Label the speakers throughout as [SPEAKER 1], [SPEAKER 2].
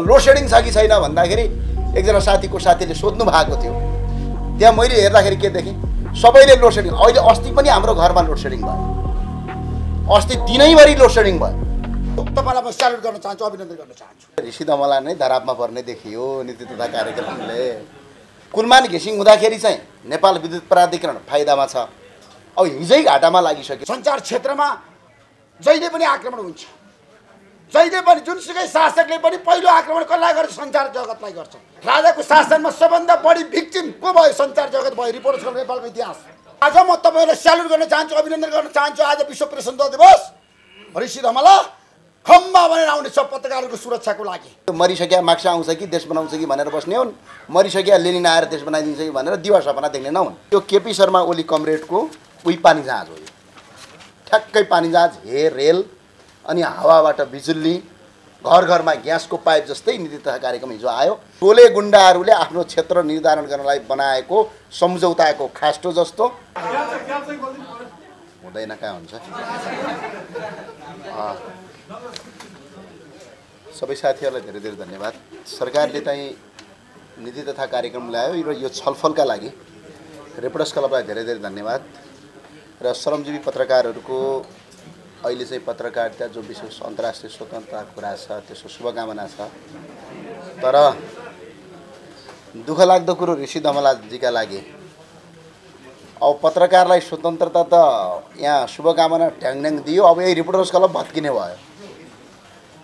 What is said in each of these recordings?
[SPEAKER 1] Load shedding छ कि छैन भन्दाखेरि एकजना साथीको साथीले सोध्नु भएको थियो। त्यहाँ मैले हेर्दाखेरि के देखेँ, सबैले लोड सेडिङ। अहिले अस्ति पनि हाम्रो घरमा लोड सेडिङ भयो, अस्ति दिनैभरि लोड सेडिङ भयो।
[SPEAKER 2] तपाईलाई म स्यालुट गर्न चाहन्छु, अभिनन्दन गर्न चाहन्छु।
[SPEAKER 1] ऋषि धमला नै धरापमा पर्ने देखियो नीति तथा कार्यक्रमले। कुलमान घिसिङ हुँदाखेरि चाहिँ नेपाल विद्युत प्राधिकरण फाइदामा छ। अब हिजै घाटामा लागिसक्यो।
[SPEAKER 2] सञ्चार क्षेत्रमा जहिले पनि आक्रमण हुन्छ, जहिले पनि जुनसुकै शासकले पनि पहिलो आक्रमण कसलाई गर्छ? सञ्चार जगतलाई गर्छ। राजाको शासनमा सबभन्दा बढी भिक्टिम को भयो? सञ्चार जगत भयो। रिपोर्ट छ नेपालको इतिहास। आज म तपाईलाई स्यालुट गर्न चाहन्छु, अभिनन्दन गर्न चाहन्छु। आज विश्व प्रेस दिवस। ऋषि धमला खम्बा भनेर आउने छ पत्रकारहरूको सुरक्षाको लागि।
[SPEAKER 1] मरिसक्या माक्सा आउँछ कि देश बनाउँछ कि भनेर बस्ने हुन्, मरिसक्या लेनिन आएर देश बनाइदिन्छ कि भनेर दिवा सपना देख्ने नहुन्। त्यो केपी शर्मा ओली कमरेडको उही पानी जहाज हो। ठ्याक्कै पानी जहाज, हे रेल अनि हावाबाट बिजुली, घर घरमा ग्यासको पाइप जस्तै नीति तथा कार्यक्रम हिजो आयो। टोले गुण्डाहरूले आफ्नो क्षेत्र निर्धारण गर्नलाई बनाएको सम्झौताको खास्टो जस्तो हुँदैन। कहाँ हुन्छ? सबै साथीहरूलाई धेरै धेरै धन्यवाद। सरकारले चाहिँ नीति तथा कार्यक्रम ल्यायो र यो छलफलका लागि रेपोर्टर्स क्लबलाई धेरै धेरै धन्यवाद। र श्रमजीवी पत्रकारहरूको अहिले चाहिँ पत्रकारिता जो विशेष अन्तर्राष्ट्रिय स्वतन्त्रताको कुरा छ त्यसको शुभकामना छ। तर दुःख लाग्दो कुरो ऋषि धमलाजीका लागि, अब पत्रकारलाई स्वतन्त्रता त यहाँ शुभकामना ढ्याङढ्याङ दियो, अब यही रिपोर्टर्स क्लब भत्किने भयो।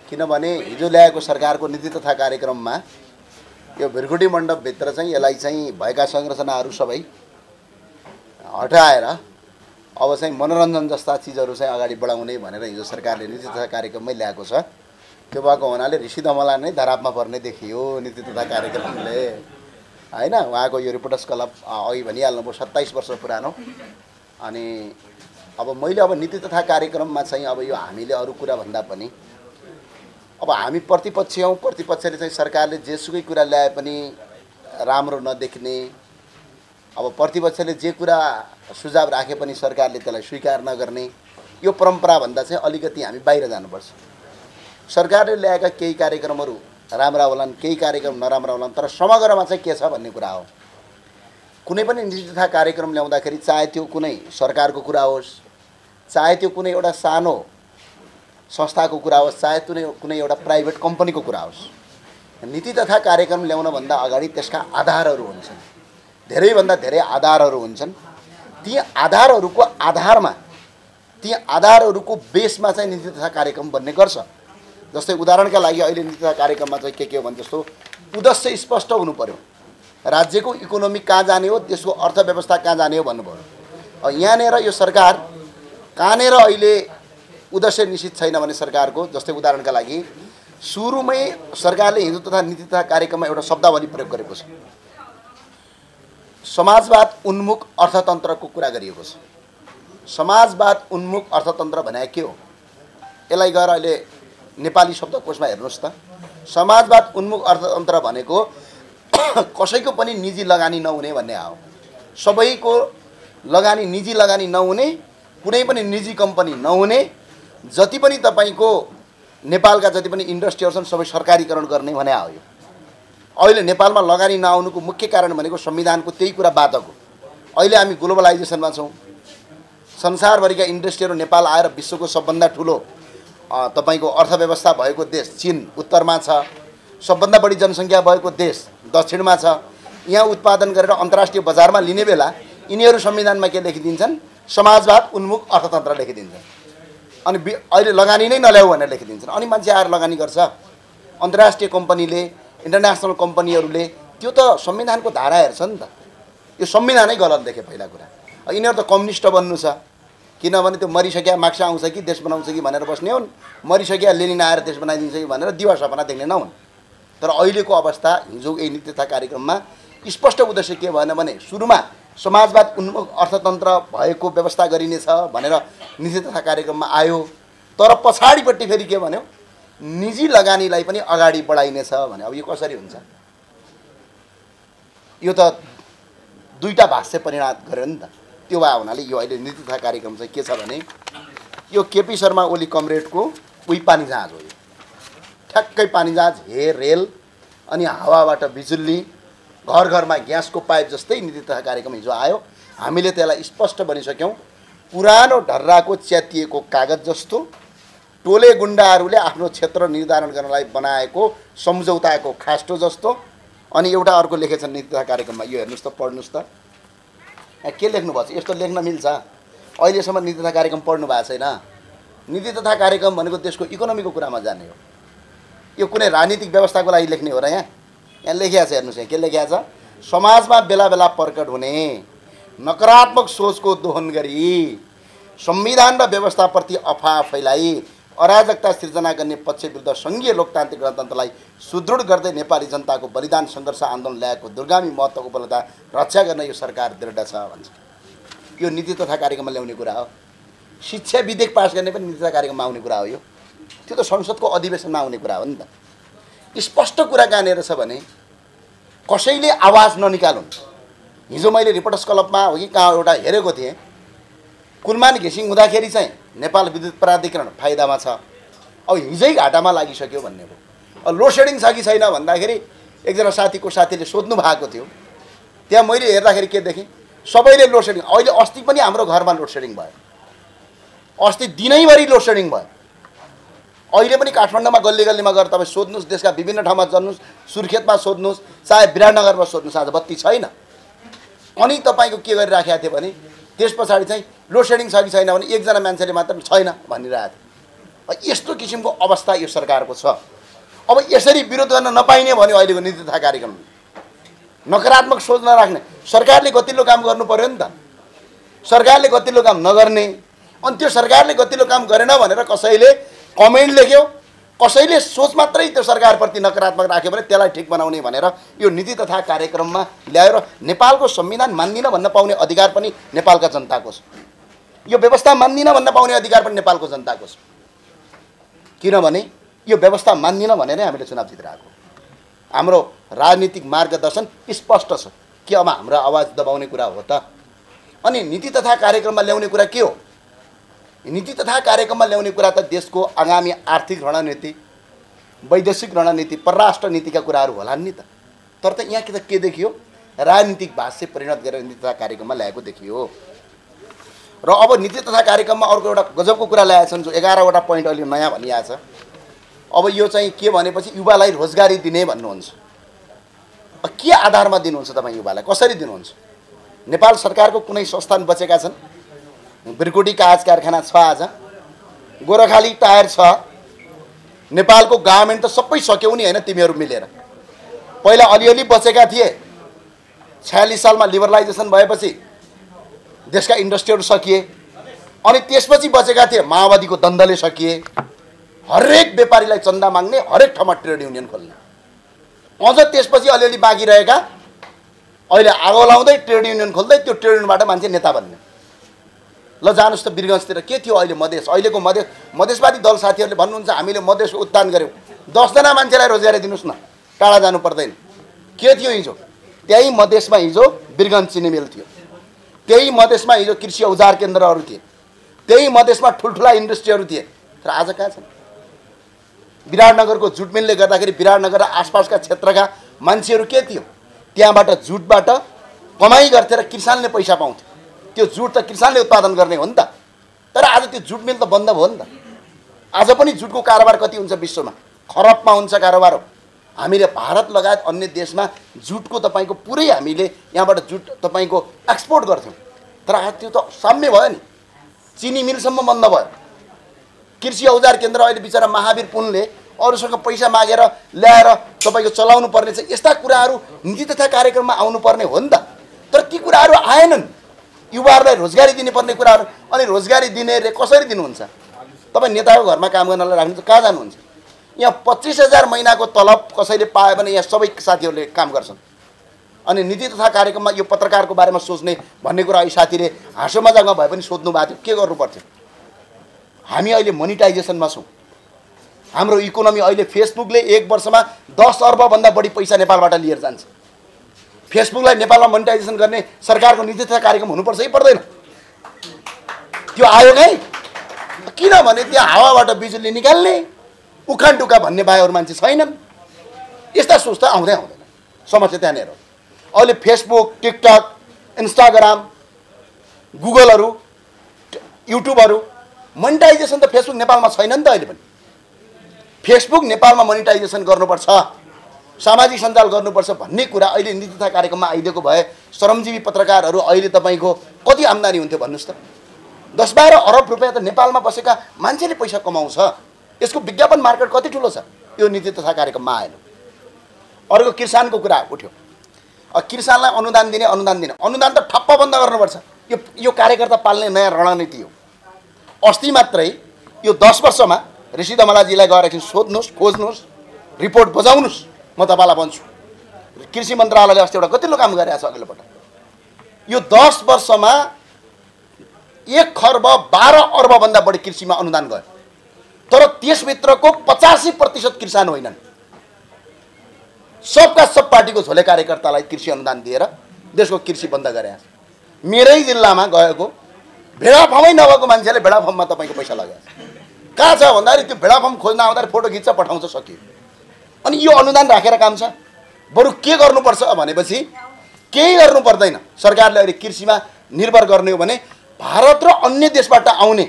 [SPEAKER 1] किनभने हिजो ल्याएको सरकारको नीति तथा कार्यक्रममा यो भिरकुटी मण्डपभित्र चाहिँ यसलाई चाहिँ भएका संरचनाहरू सबै हटाएर अब चाहिँ मनोरञ्जन जस्ता चिजहरू चाहिँ अगाडि बढाउने भनेर हिजो सरकारले नीति तथा कार्यक्रममै ल्याएको छ। त्यो भएको हुनाले ऋषि धमला नै धरापमा पर्ने देखियो नीति तथा कार्यक्रमले, हैन? उहाँको यो रिपोर्टर्स क्लब अघि भनिहाल्नुभयो 27 वर्ष पुरानो। अनि अब मैले अब नीति तथा कार्यक्रममा चाहिँ अब यो हामीले अरू कुरा भन्दा पनि अब हामी प्रतिपक्ष हौँ। प्रतिपक्षले चाहिँ सरकारले जेसुकै कुरा ल्याए पनि राम्रो नदेख्ने, अब प्रतिपक्षले जे कुरा सुझाव राखे पनि सरकारले त्यसलाई स्वीकार नगर्ने, यो परम्पराभन्दा चाहिँ अलिकति हामी बाहिर जानुपर्छ। सरकारले ल्याएका केही कार्यक्रमहरू राम्रा होलान्, केही कार्यक्रम नराम्रा होलान्, तर समग्रमा चाहिँ के छ भन्ने कुरा हो। कुनै पनि नीति तथा कार्यक्रम ल्याउँदाखेरि चाहे त्यो कुनै सरकारको कुरा होस्, चाहे त्यो कुनै एउटा सानो संस्थाको कुरा होस्, चाहे कुनै एउटा प्राइभेट कम्पनीको कुरा होस्, नीति तथा कार्यक्रम ल्याउनभन्दा अगाडि त्यसका आधारहरू हुन्छन्, धेरैभन्दा धेरै आधारहरू हुन्छन्। ती आधारहरूको आधारमा, ती आधारहरूको बेसमा चाहिँ नीति तथा कार्यक्रम बन्ने गर्छ। जस्तै उदाहरणका लागि अहिले नीति तथा कार्यक्रममा चाहिँ के हो भने जस्तो उद्देश्य स्पष्ट हुनु पर्यो। राज्यको इकोनोमी कहाँ जाने हो, देशको अर्थव्यवस्था कहाँ जाने हो भन्नुभयो। यहाँनिर यो सरकार कहाँनिर अहिले उद्देश्य निश्चित छैन भने सरकारको, जस्तै उदाहरणका लागि सुरुमै सरकारले हिजो तथा नीति तथा कार्यक्रममा एउटा शब्दावली प्रयोग गरेको छ, समाजवाद उन्मुख अर्थतन्त्रको कुरा गरिएको छ। समाजवाद उन्मुख अर्थतन्त्र भने के हो? यसलाई गएर अहिले नेपाली शब्दकोशमा हेर्नुहोस् त। समाजवाद उन्मुख अर्थतन्त्र भनेको कसैको पनि निजी लगानी नहुने भन्ने हो। सबैको लगानी, निजी लगानी नहुने, कुनै पनि निजी कम्पनी नहुने, जति पनि तपाईँको नेपालका जति पनि इन्डस्ट्रीहरू छन् सबै सरकारीकरण गर्ने भने हो। यो अहिले नेपालमा लगानी नआउनुको मुख्य कारण भनेको संविधानको त्यही कुरा बाधक हो। अहिले हामी ग्लोबलाइजेसनमा छौँ। संसारभरिका इन्डस्ट्रीहरू नेपाल आएर विश्वको सबभन्दा ठुलो तपाईँको अर्थव्यवस्था भएको देश चीन उत्तरमा छ, सबभन्दा बढी जनसङ्ख्या भएको देश दक्षिणमा छ। यहाँ उत्पादन गरेर अन्तर्राष्ट्रिय बजारमा लिने बेला यिनीहरू संविधानमा के लेखिदिन्छन्? समाजवाद उन्मुख अर्थतन्त्र लेखिदिन्छन्। अनि अहिले लगानी नै नल्याऊ भनेर लेखिदिन्छन्। अनि मान्छे आएर लगानी गर्छ। अन्तर्राष्ट्रिय कम्पनीले, इन्टरनेसनल कम्पनीहरूले त्यो त संविधानको धारा हेर्छ नि त। यो संविधानै गलत देखे पहिला कुरा। यिनीहरू त कम्युनिस्ट बन्नु छ, किनभने त्यो मरिसक्या माक्सा आउँछ कि देश बनाउँछ कि भनेर बस्ने हुन्, मरिसक्या लेनिन आएर देश बनाइदिन्छ कि भनेर दिवा सपना देख्ने नहुन्। तर अहिलेको अवस्था हिजो यही नीति तथा कार्यक्रममा स्पष्ट उद्देश्य के भएन भने सुरुमा समाजवाद उन्मुख अर्थतन्त्र भएको व्यवस्था गरिनेछ भनेर नीति तथा कार्यक्रममा आयो। तर पछाडिपट्टि फेरि के भन्यो? निजी लगानीलाई पनि अगाडि बढाइनेछ भने। अब यो कसरी हुन्छ? यो त दुईटा भाष्य परिणाम गर्यो नि त। त्यो भए हुनाले यो अहिले नीति तथा कार्यक्रम चाहिँ के छ भने यो केपी शर्मा ओली कमरेडको उही पानी जहाज हो। ठ्याक्कै पानीजहाज, रेल अनि हावाबाट बिजुली, घर घरमा ग्यासको पाइप जस्तै नीति तथा कार्यक्रम हिजो आयो। हामीले त्यसलाई स्पष्ट भनिसक्यौँ। पुरानो ढर्राको च्यातिएको कागज जस्तो, टोले गुण्डाहरूले आफ्नो क्षेत्र निर्धारण गर्नलाई बनाएको सम्झौताको खास्टो जस्तो। अनि एउटा अर्को लेखेछन् नीति तथा कार्यक्रममा, यो हेर्नुहोस् त, पढ्नुहोस् त, यहाँ के लेख्नु भएको छ? यस्तो लेख्न मिल्छ? अहिलेसम्म नीति तथा कार्यक्रम पढ्नु भएको छैन। नीति तथा कार्यक्रम भनेको देशको इकोनोमीको कुरामा जाने हो। यो कुनै राजनीतिक व्यवस्थाको लागि लेख्ने हो र? यहाँ लेखिया छ, हेर्नुहोस् यहाँ के लेखिया छ? समाजमा बेला बेला प्रकट हुने नकारात्मक सोचको दोहन गरी संविधान र व्यवस्थाप्रति अफवाह फैलाई अराजकता सिर्जना गर्ने पक्ष विरुद्ध सङ्घीय लोकतान्त्रिक गणतन्त्रलाई सुदृढ गर्दै नेपाली जनताको बलिदान सङ्घर्ष आन्दोलन ल्याएको दुर्गामी महत्त्वको उपलब्धता रक्षा गर्न यो सरकार दृढ छ भन्छ। यो नीति तथा कार्यक्रममा ल्याउने कुरा हो। शिक्षा विधेयक पास गर्ने पनि नीति तथा कार्यक्रममा आउने कुरा हो। यो त्यो त संसदको अधिवेशनमा आउने कुरा हो नि त। स्पष्ट कुरा कहाँनिर छ भने कसैले आवाज ननिकालुन्। हिजो मैले रिपोर्टर्स क्लबमा हो कि कहाँ एउटा हेरेको थिएँ, कुलमान घिसिङ हुँदाखेरि चाहिँ नेपाल विद्युत प्राधिकरण फाइदामा छ, अब हिजै घाटामा लागिसक्यो भन्ने हो। लोड सेडिङ छ कि छैन भन्दाखेरि एकजना साथीले सोध्नु भएको थियो। त्यहाँ मैले हेर्दाखेरि के देखेँ, सबैले लोड सेडिङ। अहिले अस्ति पनि हाम्रो घरमा लोड सेडिङ भयो, अस्ति दिनैभरि लोड सेडिङ भयो। अहिले पनि काठमाडौँमा गल्ली गल्लीमा गएर तपाईँ सोध्नुहोस्, देशका विभिन्न ठाउँमा जानुहोस्, सुर्खेतमा सोध्नुहोस्, चाहे विराटनगरमा सोध्नुहोस्, आज बत्ती छैन। अनि तपाईँको के गरिराखेको थियो भने त्यस पछाडि चाहिँ लोड सेडिङ छ कि छैन भने एकजना मान्छेले मात्र छैन भनिरहेको थियो। यस्तो किसिमको अवस्था यो सरकारको छ। अब यसरी विरोध गर्न नपाइने भन्यो अहिलेको नीति तथा कार्यक्रम। नकारात्मक सोच नराख्ने सरकारले गतिलो काम गर्नु पर्यो नि त। सरकारले गतिलो काम नगर्ने, अनि त्यो सरकारले गतिलो काम गरेन भनेर कसैले कमेन्ट लेख्यो, कसैले सोच मात्रै त्यो सरकारप्रति नकारात्मक राख्यो भने त्यसलाई ठिक बनाउने भनेर यो नीति तथा कार्यक्रममा ल्याएर नेपालको संविधान मान्दिन भन्न पाउने अधिकार पनि नेपालका जनताको छ। यो व्यवस्था मान्दिन भन्न पाउने अधिकार पनि नेपालको जनताको छ। किनभने यो व्यवस्था मान्दिन भनेरै हामीले चुनाव जितिरहेको। हाम्रो राजनीतिक मार्गदर्शन स्पष्ट छ कि अब हाम्रो आवाज दबाउने कुरा हो त। अनि नीति तथा कार्यक्रममा ल्याउने कुरा के हो? नीति तथा कार्यक्रममा ल्याउने कुरा त देशको आगामी आर्थिक रणनीति, वैदेशिक रणनीति, परराष्ट्र नीतिका कुराहरू होलान् नि त। तर त यहाँ के देखियो? राजनीतिक भाष्य परिणत गरेर नीति तथा कार्यक्रममा ल्याएको देखियो। र अब नीति तथा कार्यक्रममा अर्को एउटा गजबको कुरा ल्याएका छन्, जो 11वटा पोइन्ट अहिले नयाँ भनिएको छ। अब यो चाहिँ के भनेपछि युवालाई रोजगारी दिने भन्नुहुन्छ। के आधारमा दिनुहुन्छ तपाईँ युवालाई? कसरी दिनुहुन्छ? नेपाल सरकारको कुनै संस्थान बचेका छन्? ब्रिकोटी कागज कारखाना छ, आज गोरखाली टायर छ। नेपालको गभर्मेन्ट त सबै सक्यौ नि होइन तिमीहरू मिलेर। पहिला अलिअलि बचेका थिए, 46 सालमा लिबरलाइजेसन भएपछि देशका इन्डस्ट्रीहरू सकिए। अनि त्यसपछि बचेका थिए, माओवादीको द्वन्द्वले सकिए। हरेक व्यापारीलाई चन्दा माग्ने, हरेक ठाउँमा ट्रेड युनियन खोल्ने। अझ त्यसपछि अलिअलि बाँकी रहेका अहिले आगो लाउँदै ट्रेड युनियन खोल्दै त्यो ट्रेड युनियनबाट मान्छे नेता बन्ने। ल जानुहोस् त वीरगञ्जतिर के थियो अहिले मधेस? अहिलेको मधेसवादी दल साथीहरूले भन्नुहुन्छ हामीले मधेसको उत्थान गऱ्यौँ, 10 जना मान्छेलाई रोजगारी दिनुहोस् न, टाढा जानु पर्दैन। के थियो हिजो? त्यही मधेसमा हिजो वीरगञ्ज चिनी मिल थियो, त्यही मधेसमा हिजो कृषि औजार केन्द्रहरू थिए, त्यही मधेसमा ठुल्ठुला इन्डस्ट्रीहरू थिए। तर आज कहाँ छन्? विराटनगरको जुट मिलले गर्दाखेरि विराटनगर र आसपासका क्षेत्रका मान्छेहरू के थियो? त्यहाँबाट जुटबाट कमाइ गर्थे र किसानले पैसा पाउँथ्यो। त्यो जुट त किसानले उत्पादन गर्ने हो नि त। तर आज त्यो जुट मिल त बन्द भयो नि त। आज पनि जुटको कारोबार कति हुन्छ विश्वमा? खरबमा हुन्छ कारोबार। हामीले भारत लगायत अन्य देशमा जुटको तपाईँको पुरै हामीले यहाँबाट जुट तपाईँको एक्सपोर्ट गर्थ्यौँ। तर आज त्यो त साम्य भयो नि, चिनी मिलसम्म बन्द भयो। कृषि औजार केन्द्र अहिले बिचरा महावीर पुनले अरूसँग पैसा मागेर ल्याएर तपाईँको चलाउनु पर्ने छ। यस्ता कुराहरू नीति तथा कार्यक्रममा आउनुपर्ने हो नि त। तर ती कुराहरू आएनन्। युवाहरूलाई रोजगारी दिनुपर्ने कुराहरू, अनि रोजगारी दिने कसरी दिनुहुन्छ? तपाईँ नेताको घरमा काम गर्नलाई राख्नुहुन्छ, कहाँ जानुहुन्छ? यहाँ 25,000 महिनाको तलब कसैले पायो भने यहाँ सबै साथीहरूले काम गर्छन्। अनि नीति तथा कार्यक्रममा यो पत्रकारको बारेमा सोच्ने भन्ने कुरा अहिले साथीले हाँसो मजाकमा भए पनि सोध्नु भएको थियो, के गर्नु पर्थ्यो? हामी अहिले मोनिटाइजेसनमा छौँ। हाम्रो इकोनोमी अहिले फेसबुकले 1 वर्षमा 10 अर्बभन्दा बढी पैसा नेपालबाट लिएर जान्छ। फेसबुकलाई नेपालमा मोनिटाइजेसन गर्ने सरकारको नीति तथा कार्यक्रम हुनुपर्छ कि पर्दैन? त्यो आयो नै। किनभने त्यहाँ हावाबाट बिजुली निकाल्ने, उखान टुका भन्ने बाहेक मान्छे छैनन्। यस्ता सोच त आउँदैन। समस्या त्यहाँनिर हो। अहिले फेसबुक, टिकटक, इन्स्टाग्राम, गुगलहरू, युट्युबहरू मोनिटाइजेसन त फेसबुक नेपालमा छैन नि त अहिले पनि। फेसबुक नेपालमा मोनिटाइजेसन गर्नुपर्छ, सामाजिक सञ्जाल गर्नुपर्छ भन्ने कुरा अहिले नीति तथा कार्यक्रममा आइदिएको भए श्रमजीवी पत्रकारहरू अहिले तपाईँको कति आम्दानी हुन्थ्यो भन्नुहोस् त। 10-12 अरब रुपियाँ त नेपालमा बसेका मान्छेले पैसा कमाउँछ। यसको विज्ञापन मार्केट कति ठुलो छ, यो नीति तथा कार्यक्रममा आएन। अर्को किसानको कुरा उठ्यो। किसानलाई अनुदान दिने अनुदान त ठप्प बन्द गर्नुपर्छ। यो कार्यकर्ता पाल्ने नयाँ रणनीति हो। अस्ति मात्रै यो 10 वर्षमा ऋषि दमलाजीलाई गएर एकछिन सोध्नुहोस्, खोज्नुहोस्, रिपोर्ट बजाउनुहोस्, म तपाईँलाई भन्छु। कृषि मन्त्रालयले अस्ति एउटा कतिलो काम गरेको छ अघिल्लो पटक। यो 10 वर्षमा 1 खर्ब 12 अर्बभन्दा बढी कृषिमा अनुदान गयो, तर त्यसभित्रको 85% किसान होइनन्। सबका सब पार्टीको झोले कार्यकर्तालाई कृषि अनुदान दिएर देशको कृषि बन्द गरे। मेरै जिल्लामा गएको भेडाफार्मै नभएको मान्छेले भेडाफार्ममा तपाईँको पैसा लगाएको छ। कहाँ छ भन्दाखेरि त्यो भेडाफार्म खोज्न आउँदाखेरि फोटो खिच्छ, पठाउँछ, सकियो। अनि यो अनुदान राखेर काम छ। बरु के गर्नुपर्छ भनेपछि केही गर्नु पर्दैन। सरकारले अहिले कृषिमा निर्भर गर्ने हो भने भारत र अन्य देशबाट आउने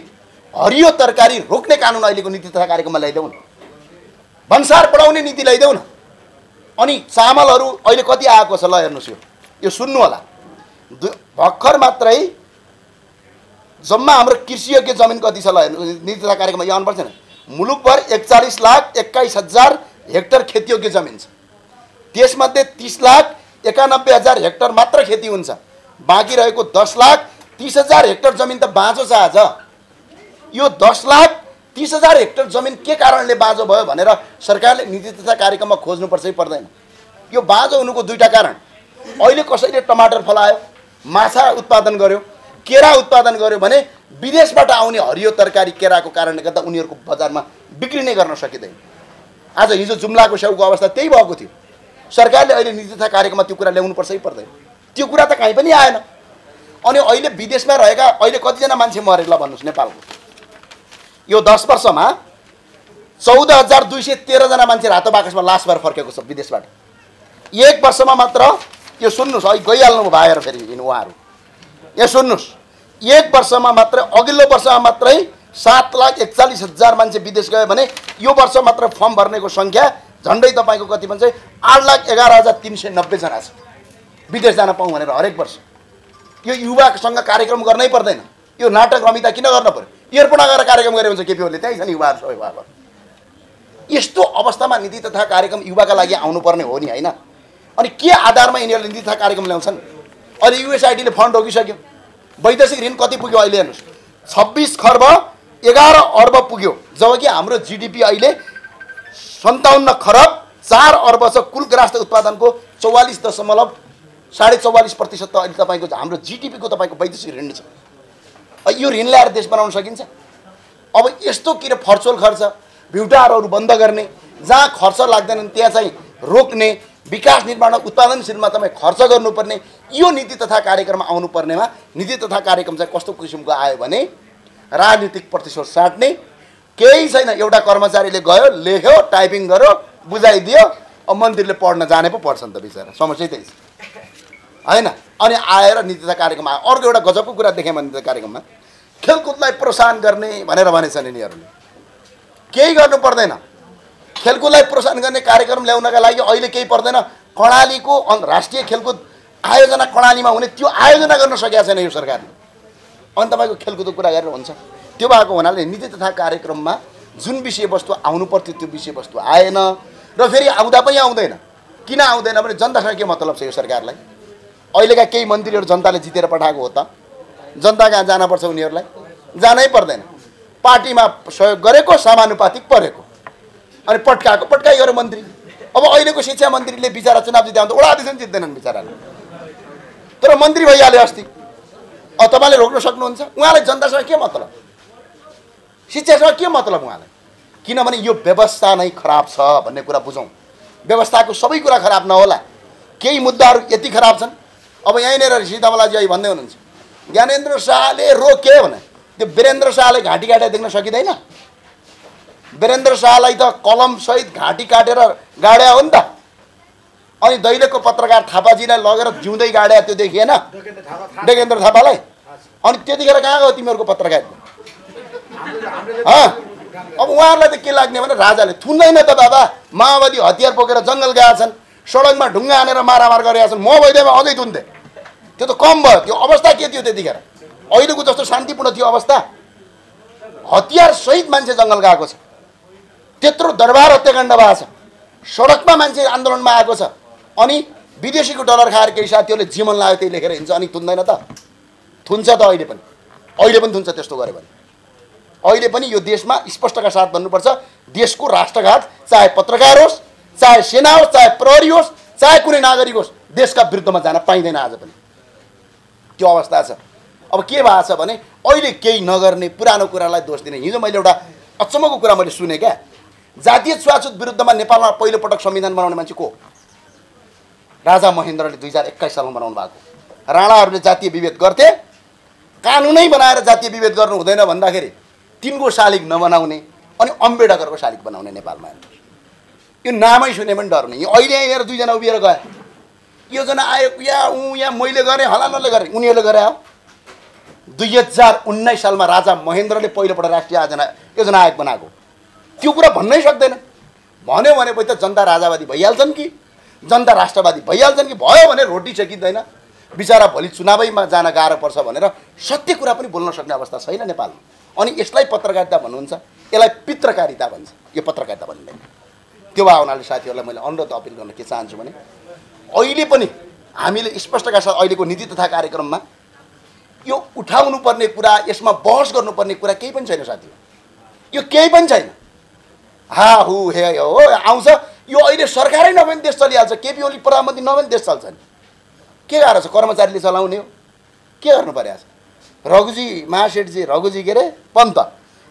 [SPEAKER 1] हरियो तरकारी रोक्ने कानुन अहिलेको नीति तथा कार्यक्रममा ल्याइदेऊ न। भन्सार बढाउने नीति ल्याइदेऊ न। अनि चामलहरू अहिले कति आएको छ ल हेर्नुहोस्, यो सुन्नु होला। भर्खर मात्रै जम्मा हाम्रो कृषियोग्य जमिन कति छ ल हेर्नु। नीति तथा कार्यक्रममा यो आउनुपर्छ नि। मुलुकभर 41,21,000 हेक्टर खेतीयोग्य जमिन छ। त्यसमध्ये 30,91,000 हेक्टर मात्र खेती हुन्छ। बाँकी रहेको 10,30,000 हेक्टर जमिन त बाँझो छ। आज यो 10,30,000 हेक्टर जमिन के कारणले बाँझो भयो भनेर सरकारले नीति तथा कार्यक्रममा खोज्नुपर्छ कि पर्दैन? यो बाँझो हुनुको दुईटा कारण। अहिले कसैले टमाटर फलायो, माछा उत्पादन गर्यो, केरा उत्पादन गर्यो भने विदेशबाट आउने हरियो तरकारी केराको कारणले गर्दा उनीहरूको बजारमा बिक्री नै गर्न सकिँदैन। आज हिजो जुम्लाको स्याउको अवस्था त्यही भएको थियो। सरकारले अहिले नीति तथा कार्यक्रममा त्यो कुरा ल्याउनुपर्छ कि पर्दैन? त्यो कुरा त कहीँ पनि आएन। अनि अहिले विदेशमा रहेका अहिले कतिजना मान्छे मरे ल भन्नुहोस् नेपालको? यो 10 वर्षमा 14,213 जना मान्छे रातो बाकसमा लास भएर फर्केको छ विदेशबाट। 1 वर्षमा मात्र यो सुन्नुहोस्, अहिले गइहाल्नु भएर फेरि उहाँहरू यहाँ सुन्नुहोस्। 1 वर्षमा मात्र अघिल्लो वर्षमा मात्रै 7,41,000 मान्छे विदेश गयो भने यो वर्ष मात्र फर्म भर्नेको सङ्ख्या झन्डै तपाईँको कति भन्छ 8,11,390 जना छ विदेश जान पाउँ भनेर हरेक वर्ष। यो युवासँग कार्यक्रम गर्नै पर्दैन। यो नाटक रमिता किन गर्न पर्यो? एयरपोर्टमा गएर कार्यक्रम गरे हुन्छ केपी ओलीले, त्यहीँ छन् युवाहरू सबै भएर। यस्तो अवस्थामा नीति तथा कार्यक्रम युवाका लागि आउनुपर्ने हो नि, होइन? अनि के आधारमा यिनीहरूले नीति तथा कार्यक्रम ल्याउँछन्? अहिले युएसआइडीले फन्ड रोकिसक्यो। वैदेशिक ऋण कति पुग्यो अहिले हेर्नुहोस्, 26 खर्ब 11 अर्ब पुग्यो। जबकि हाम्रो जिडिपी अहिले 57 खरब 4 अर्ब छ। कुल राष्ट्र उत्पादनको 44.44% त अहिले तपाईँको हाम्रो जिडिपीको तपाईँको वैदेशिक ऋण छ। यो ऋण ल्याएर देश बनाउन सकिन्छ? अब यस्तो किन फर्चुअल खर्च, भ्युटारहरू बन्द गर्ने, जहाँ खर्च लाग्दैनन् त्यहाँ चाहिँ रोक्ने, विकास निर्माण उत्पादनशीलमा तपाईँ खर्च गर्नुपर्ने, यो नीति तथा कार्यक्रममा आउनुपर्नेमा नीति तथा कार्यक्रम चाहिँ कस्तो किसिमको आयो भने राजनीतिक प्रतिशोध साट्ने, केही छैन। एउटा कर्मचारीले गयो, लेख्यो, टाइपिङ गर्यो, बुझाइदियो, अब मन्त्रीले पढ्न जाने पो पढ्छ नि त बिचरा। समस्या त्यही छ, होइन? अनि आएर नीति तथा कार्यक्रम आयो। अर्को एउटा गजबको कुरा देखेँ नीति तथा कार्यक्रममा, खेलकुदलाई प्रोत्साहन गर्ने भनेर भनेछन् यिनीहरूले। केही गर्नु पर्दैन। खेलकुदलाई प्रोत्साहन गर्ने कार्यक्रम ल्याउनका लागि अहिले केही पर्दैन। कर्णालीको राष्ट्रिय खेलकुद आयोजना कर्णालीमा हुने, त्यो आयोजना गर्न सकेका छैन यो सरकारले। अनि तपाईँको खेलकुदको कुरा गरेर हुन्छ? त्यो भएको हुनाले नीति तथा कार्यक्रममा जुन विषयवस्तु आउनु पर्थ्यो त्यो विषयवस्तु आएन र फेरि आउँदा पनि आउँदैन। किन आउँदैन भने जनतासँग के मतलब छ यो सरकारलाई? अहिलेका केही मन्त्रीहरू जनताले जितेर पठाएको हो त? जनता कहाँ जानुपर्छ उनीहरूलाई? जानै पर्दैन। पार्टीमा सहयोग गरेको समानुपातिक परेको अनि पट्काइ गर्यो मन्त्री। अब अहिलेको शिक्षा मन्त्रीले बिचरा चुनाव जित्दा त वडा अध्यक्ष जित्दैनन् बिचराले, तर मन्त्री भइहाल्यो अस्ति। अब तपाईँले रोक्न सक्नुहुन्छ? उहाँलाई जनतासँग के मतलब? शिक्षासँग के मतलब उहाँलाई? किनभने यो व्यवस्था नै खराब छ भन्ने कुरा बुझौँ। व्यवस्थाको सबै कुरा खराब नहोला, केही मुद्दाहरू यति खराब छन्। अब यहीँनिर ऋषि दमलाजी अहिले भन्दै हुनुहुन्छ ज्ञानेन्द्र शाहले रोके भने त्यो वीरेन्द्र शाहले घाँटी काटेर देख्न सकिँदैन? वीरेन्द्र शाहलाई त कलमसहित घाँटी काटेर गाड्या हो नि त। अनि दैलेखको पत्रकार थापाजीलाई लगेर जिउँदै गाड्या त्यो देखिएन डेकेन्द्र थापालाई। अनि त्यतिखेर कहाँ गयो तिमीहरूको पत्रकार? अब उहाँहरूलाई त के लाग्ने भने राजाले थुन्दैन त बाबा, माओवादी हतियार बोकेर जङ्गल गएका छन्, सडकमा ढुङ्गा हानेर मारामार गरेका छन्, म भइदिएमा अझै थुन्थे। त्यो त कम भयो। त्यो अवस्था के थियो त्यतिखेर? अहिलेको जस्तो शान्तिपूर्ण थियो अवस्था? हतियार सहित मान्छे जङ्गल गएको छ, त्यत्रो दरबार हत्याकाण्ड भएको छ, सडकमा मान्छे आन्दोलनमा आएको छ। अनि विदेशीको डलर खाएर केही साथीहरूले जीवन लाग्यो त्यही लेखेर हिँड्छ, अनि थुन्दैन त? थुन्छ त अहिले पनि थुन्छ। त्यस्तो गऱ्यो भने अहिले पनि यो देशमा स्पष्टका साथ भन्नुपर्छ, देशको राष्ट्रघात चाहे पत्रकार होस्, चाहे सेना होस्, चाहे प्रहरी होस्, चाहे कुनै नागरिक होस्, देशका विरुद्धमा जान पाइँदैन आज पनि। त्यो अवस्था छ। अब के भएको छ भने अहिले केही नगर्ने, पुरानो कुरालाई दोष दिने। हिजो मैले एउटा अचम्मको कुरा मैले सुने क्या, जातीय छुवाछुत विरुद्धमा नेपालमा पहिलोपटक संविधान बनाउने मान्छे को? राजा महेन्द्रले 2021 सालमा बनाउनु भएको। राणाहरूले जातीय विभेद गर्थे, कानुनै बनाएर जातीय विभेद गर्नु हुँदैन भन्दाखेरि तिनको शालिग नबनाउने अनि अम्बेडकरको शालिग बनाउने नेपालमा। यो नामै सुने पनि डर नहीं। अहिले यहाँ दुईजना उभिएर गए, योजना आयो यहाँ मैले गरेँ हलालले गरेँ, उनीहरूले गरे हो। 2019 सालमा राजा महेन्द्रले पहिलोपटक राष्ट्रिय योजना आयोग बनाएको। त्यो कुरा भन्नै सक्दैन। भन्यो भनेपछि त जनता राजावादी भइहाल्छन् कि जनता राष्ट्रवादी भइहाल्छन् कि? भयो भने रोटी सेकिँदैन, बिचरा भोलि चुनावैमा जान गाह्रो पर्छ भनेर सत्य कुरा पनि बोल्न सक्ने अवस्था छैन नेपालमा। अनि यसलाई पत्रकारिता भन्नुहुन्छ, यसलाई पित्रकारिता भन्छ, यो पत्रकारिता भन्दैन। त्यो भए हुनाले साथीहरूलाई मैले अनुरोध अपिल गर्न के चाहन्छु भने अहिले पनि हामीले स्पष्टका साथ अहिलेको नीति तथा कार्यक्रममा यो उठाउनु पर्ने कुरा, यसमा बहस गर्नुपर्ने कुरा केही पनि छैन साथी। यो केही पनि छैन। हा हु हे हो आउँछ। यो अहिले सरकारै नभए देश चलिहाल्छ। केपी ओली प्रधानमन्त्री नभए देश चल्छ नि? के गाह्रो छ? कर्मचारीले चलाउने हो, के गर्नु पर्यो? रघुजी महासेठजी, रघुजी के अरे पन्त,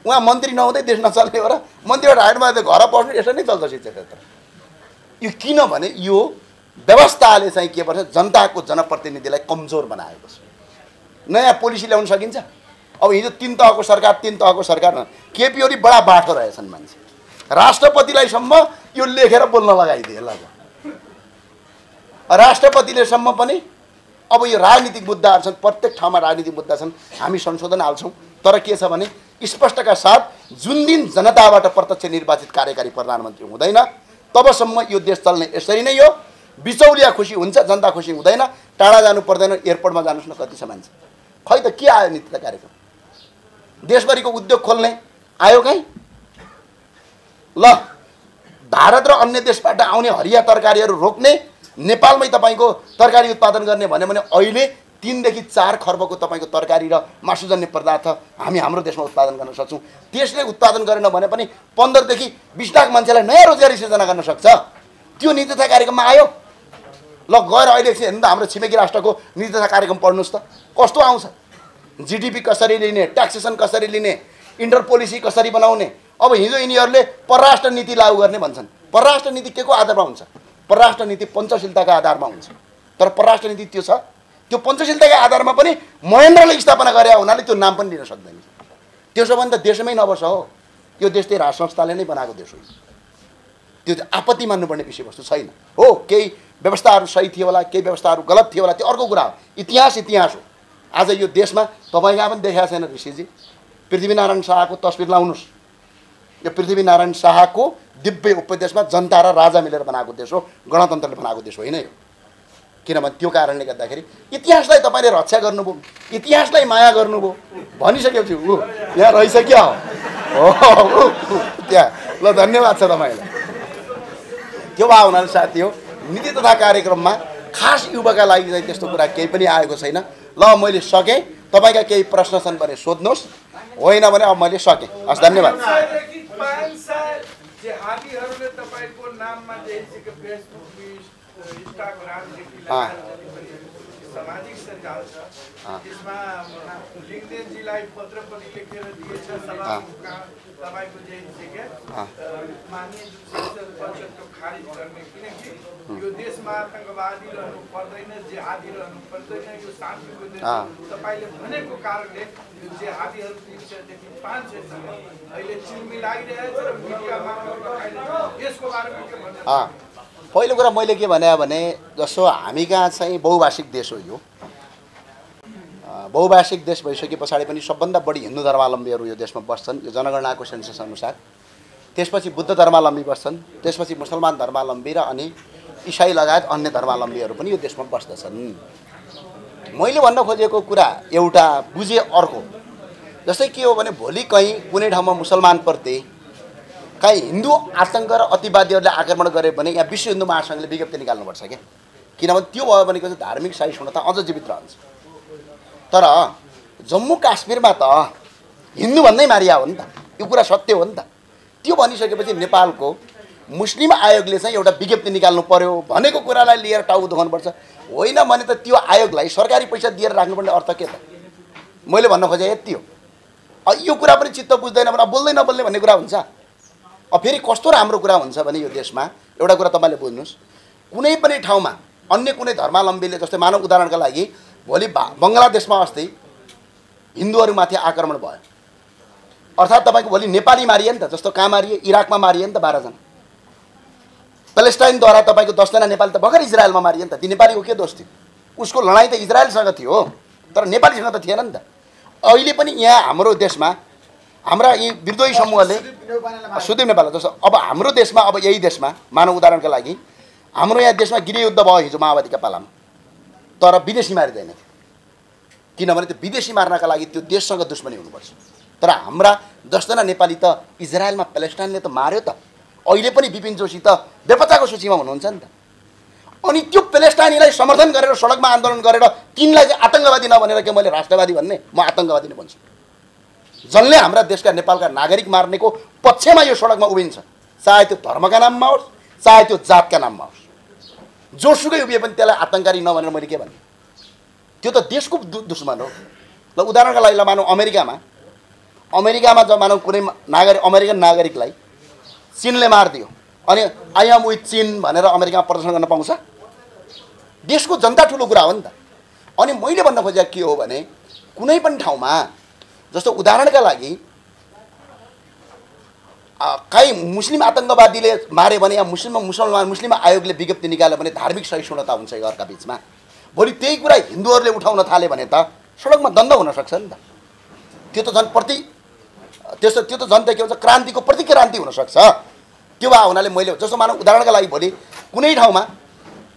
[SPEAKER 1] उहाँ मन्त्री नहुँदै देश नचल्ने हो र? मन्त्रीबाट हाइटमा घर बस्नु यसरी नै चल्छ शिक्षा क्षेत्र। यो किनभने यो व्यवस्थाले चाहिँ के भन्छ, जनताको जनप्रतिनिधिलाई कमजोर बनाएको छ। नयाँ पोलिसी ल्याउन सकिन्छ? अब हिजो 3 तहको सरकार केपी ओली बडा बाठो रहेछन् मान्छे, राष्ट्रपतिलाईसम्म यो लेखेर बोल्न लगाइदिए ल। राष्ट्रपतिले सम्म पनि अब यो राजनीतिक मुद्दाहरू छन्, प्रत्येक ठाउँमा राजनीतिक मुद्दा छन्, हामी संशोधन हाल्छौँ। तर के छ भने स्पष्टका साथ जुन दिन जनताबाट प्रत्यक्ष निर्वाचित कार्यकारी प्रधानमन्त्री हुँदैन तबसम्म यो देश चल्ने यसरी नै हो। बिचौलिया खुसी हुन्छ, जनता खुसी हुँदैन। टाढा जानु पर्दैन, एयरपोर्टमा जानुस् न कति छ मान्छे। खै त के आयो नीति कार्यक्रम? देशभरिको उद्योग खोल्ने आयो कहीँ? ल भारत र अन्य देशबाट आउने हरिया तरकारीहरू रोक्ने, नेपालमै तपाईँको तरकारी उत्पादन गर्ने भन्यो भने अहिले 3 देखि 4 खर्बको तपाईँको तरकारी र मासुजन्य पदार्थ हामी हाम्रो देशमा उत्पादन गर्न सक्छौँ। देशले उत्पादन गरेन भने पनि 15 देखि 20 लाख मान्छेलाई नयाँ रोजगारी सिर्जना गर्न सक्छ। त्यो नीति तथा कार्यक्रममा आयो। ल गएर अहिले हेर्नु त हाम्रो छिमेकी राष्ट्रको नीति तथा कार्यक्रम पढ्नुहोस् त कस्तो आउँछ। जीडीपी कसरी लिने, ट्याक्सेसन कसरी लिने, इन्टर पोलिसी कसरी बनाउने। अब हिजो यिनीहरूले परराष्ट्र नीति लागू गर्ने भन्छन्। परराष्ट्र नीति के को आधारमा हुन्छ? परराष्ट्र नीति पञ्चशीलताका आधारमा हुन्छ। तर परराष्ट्र नीति त्यो छ, त्यो पञ्चशीलताका आधारमा पनि महेन्द्रले स्थापना गरे हुनाले त्यो नाम पनि लिन सक्दैन। त्यसो भने त देशमै नबस हो। यो देश त्यही राष्ट्र संस्थाले नै बनाएको देश हो। त्यो आपत्ति मान्नुपर्ने विषयवस्तु छैन। हो केही व्यवस्थाहरू सही थियो होला, केही व्यवस्थाहरू गलत थियो होला, त्यो अर्को कुरा हो। इतिहास हो। आज यो देशमा तपाईँले पनि देखाएको छैन ऋषिजी, पृथ्वीनारायण शाहको तस्बिर लाउनुहोस्। यो पृथ्वीनारायण शाहको दिव्य उपदेशमा जनता र राजा मिलेर बनाएको देश हो, गणतन्त्रले बनाएको देश होइन यो। किनभने त्यो कारणले गर्दाखेरि इतिहासलाई तपाईँले रक्षा गर्नुभयो, इतिहासलाई माया गर्नुभयो। भनिसकेपछि ऊ यहाँ रहेछ क्या हो त्यहाँ। ल धन्यवाद छ तपाईँलाई। त्यो भए हुनाले साथी हो नीति तथा कार्यक्रममा खास युवाका लागि चाहिँ त्यस्तो कुरा केही पनि आएको छैन। ल मैले सकेँ। तपाईँका केही प्रश्न छन् भने सोध्नुहोस्, होइन भने अब मैले सकेँ। हस् धन्यवाद।
[SPEAKER 3] सामाजिक सञ्जाल छ त्यसमा लिङ्गदेनजीलाई पत्र पनि लेखेर दिएछ सभामुखका तपाईँको चाहिँ के माननीय संसद परिषदको खारिज गर्ने किनकि यो देशमा आतङ्कवादी रहनु पर्दैन जेहादी रहनु पर्दैन यो शान्तिको देश तपाईँले भनेको कारणले यो जेहादीहरू 300 देखि 500 सम्म अहिले चिलमिलाइरहेछ र मिडियामा यसको बारेमा के भन्नुहुन्छ?
[SPEAKER 1] पहिलो कुरा मैले के भने जसो हामी कहाँ चाहिँ बहुभाषिक देश हो यो बहुभाषिक देश भइसके पछाडि पनि सबभन्दा बढी हिन्दू धर्मावलम्बीहरू यो देशमा बस्छन् यो जनगणनाको सेन्सस अनुसार। त्यसपछि बुद्ध धर्मावलम्बी बस्छन्, त्यसपछि मुसलमान धर्मावलम्बी र अनि इसाई लगायत अन्य धर्मावलम्बीहरू पनि यो देशमा बस्दछन्। मैले भन्न खोजेको कुरा एउटा बुझे अर्को। जस्तै के हो भने भोलि कहीँ कुनै ठाउँमा मुसलमानप्रति कहीँ हिन्दू आतङ्क र अतिवादीहरूले आक्रमण गरे भने यहाँ विश्व हिन्दू महासङ्घले विज्ञप्ति निकाल्नुपर्छ क्या, किनभने त्यो भयो भनेको चाहिँ धार्मिक सहिष्णुता अझ जीवित रहन्छ। तर जम्मू काश्मीरमा त हिन्दू भन्दै मारिया हो नि त, यो कुरा सत्य हो नि त। त्यो भनिसकेपछि नेपालको मुस्लिम आयोगले चाहिँ एउटा विज्ञप्ति निकाल्नु पर्यो भनेको कुरालाई लिएर टाउ दुखाउनुपर्छ। होइन भने त त्यो आयोगलाई सरकारी पैसा दिएर राख्नुपर्ने अर्थ के त? मैले भन्न खोजेँ यति हो। यो कुरा पनि चित्त बुझ्दैन भने बोल्दै नबोल्ने भन्ने कुरा हुन्छ। फेरि कस्तो राम्रो कुरा हुन्छ भने यो देशमा एउटा कुरा तपाईँले बुझ्नुहोस्, कुनै पनि ठाउँमा अन्य कुनै धर्मावलम्बीले जस्तै मानव उदाहरणका लागि भोलि बङ्गलादेशमा अस्ति हिन्दूहरूमाथि आक्रमण भयो, अर्थात् तपाईँको भोलि नेपाली मारिए नि त। जस्तो कहाँ मारिए? इराकमा मारिए नि त 12 जना। प्यालेस्टाइनद्वारा तपाईँको 10 जना नेपाली त भर्खर इजरायलमा मारिए नि त। ती नेपालीको के दोष थियो? उसको लडाइँ त इजरायलसँग थियो तर नेपालीसँग त थिएन नि त। अहिले पनि यहाँ हाम्रो देशमा हाम्रा यी विद्रोही समूहले सुदीप नेपाल जस्तो अब हाम्रो देशमा अब यही देशमा मानव उदाहरणका लागि हाम्रो यहाँ देशमा गृहयुद्ध भयो हिजो माओवादीका पालामा, तर विदेशी मारिँदैन थियो। किनभने त्यो विदेशी मार्नका लागि त्यो देशसँग दुश्मनी हुनुपर्छ। तर हाम्रा 10 जना नेपाली त इजरायलमा प्यालेस्टाइनले त मार्यो त। अहिले पनि विपिन जोशी त बेपत्ताको सूचीमा हुनुहुन्छ नि त। अनि त्यो प्यालेस्टाइनीलाई समर्थन गरेर सडकमा आन्दोलन गरेर तिनलाई चाहिँ आतङ्कवादी नभनेर के मैले राष्ट्रवादी भन्ने? म आतङ्कवादी नै भन्छु। जसले हाम्रा देशका नेपालका नागरिक मार्नेको पक्षमा यो सडकमा उभिन्छ, चाहे त्यो धर्मका नाममा होस् चाहे त्यो जातका नाममा होस्, जोसुकै उभिए पनि त्यसलाई आतङ्ककारी नभनेर मैले के भन्ने? त्यो त देशको दुश्मन हो। ल उदाहरणका लागि ल मानौँ अमेरिकामा जब मानौँ कुनै नागरिक अमेरिकन नागरिकलाई चीनले मारिदियो अनि आई एम विथ चीन भनेर अमेरिकामा प्रदर्शन गर्न पाउँछ? देशको जनता ठुलो कुरा हो नि त। अनि मैले भन्न खोजेको के हो भने कुनै पनि ठाउँमा जस्तो उदाहरणका लागि कहीँ मुस्लिम आतङ्कवादीले मारे भने या मुस्लिम आयोगले विज्ञप्ति निकाल्यो भने धार्मिक सहिष्णुता हुन्छ एकअर्का बिचमा। भोलि त्यही कुरा हिन्दूहरूले उठाउन थाले भने त सडकमा द्वन्द्व हुनसक्छ नि त। त्यो त झन् के भन्छ क्रान्तिको प्रतिक्रान्ति हुनसक्छ। त्यो भए हुनाले मैले जस्तो मानौँ उदाहरणका लागि भोलि कुनै ठाउँमा